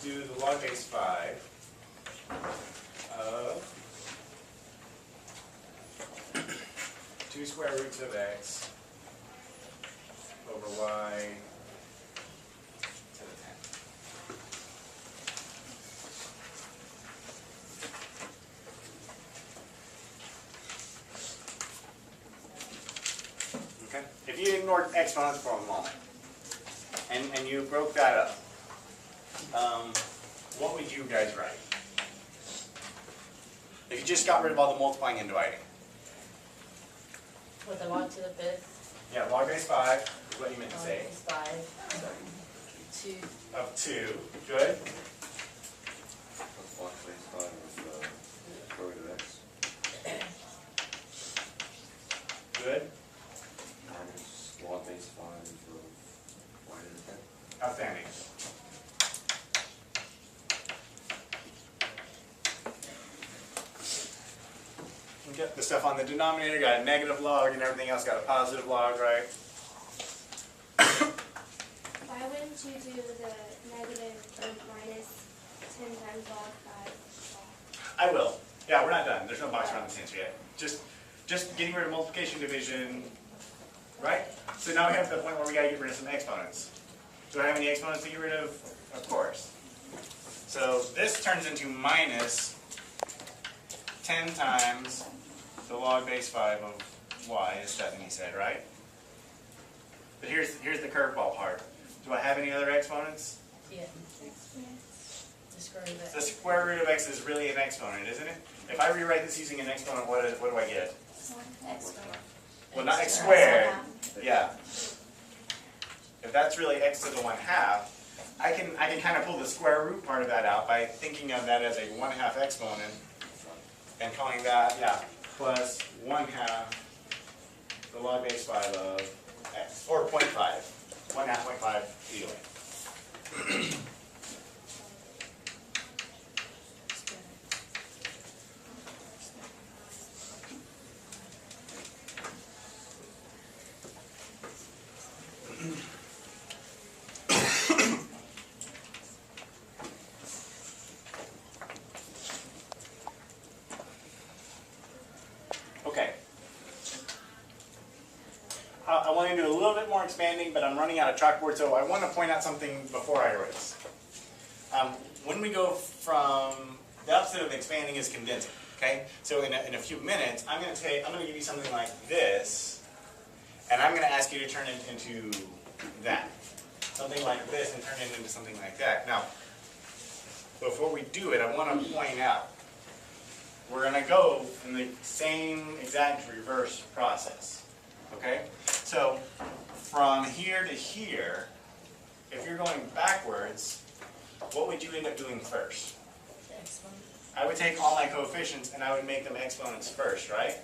do the log base 5 of 2 square roots of x over y to the 10. Okay? If you ignored exponents for a moment, and you broke that up, what would you guys write? If you just got rid of all the multiplying and dividing. With the log to the fifth. Yeah, log base 5 is what you meant to Log say. base 5. 2. Of 2. Good. Log base 5 of square root of x Good. minus log base 5 of y to the 10. Outstanding. Get the stuff on the denominator, got a negative log, and everything else got a positive log, right? Why wouldn't you do the negative or minus 10 times log 5? I will. Yeah, we're not done. There's no box around this answer yet. Just getting rid of multiplication, division, right? So now we have the point where we got to get rid of some exponents. Do I have any exponents to get rid of? Of course. So this turns into minus 10 times the log base 5 of y, as Stephanie said, right? But here's the curveball part. Do I have any other exponents? Yeah. The square root of The x. square root of x is really an exponent, isn't it? If I rewrite this using an exponent, what do I get? X squared. Well, not x squared. Yeah. If that's really x to the 1/2, I can kind of pull the square root part of that out by thinking of that as a 1/2 exponent and calling that, yeah, plus 1/2 the log base 5 of x, or 0.5. 1/2, 0.5, either way. Okay. I want to do a little bit more expanding, but I'm running out of chalkboard, so I want to point out something before I erase. When we go from, the opposite of expanding is condensing, okay? So in a few minutes, I'm going to give you something like this, and I'm going to ask you to turn it into that. Something like this and turn it into something like that. Now, before we do it, I want to point out, we're going to go in the same exact reverse process, okay? So from here to here, if you're going backwards, what would you end up doing first? Exponent. I would take all my coefficients and I would make them exponents first, right?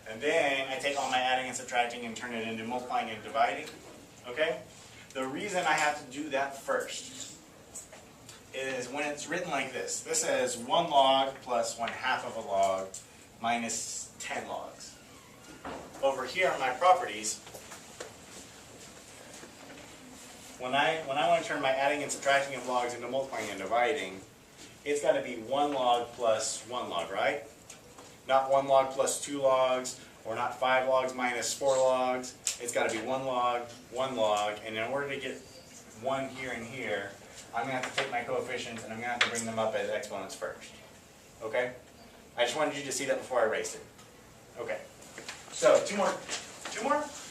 And then I take all my adding and subtracting and turn it into multiplying and dividing, okay? The reason I have to do that first is when it's written like this. This says 1 log plus 1/2 of a log minus 10 logs. Over here on my properties, when I want to turn my adding and subtracting of logs into multiplying and dividing, it's got to be 1 log plus 1 log, right? Not 1 log plus 2 logs, or not 5 logs minus 4 logs. It's got to be 1 log, and in order to get 1 here and here, I'm going to have to take my coefficients and I'm going to have to bring them up as exponents first. Okay? I just wanted you to see that before I erased it. Okay. So, two more.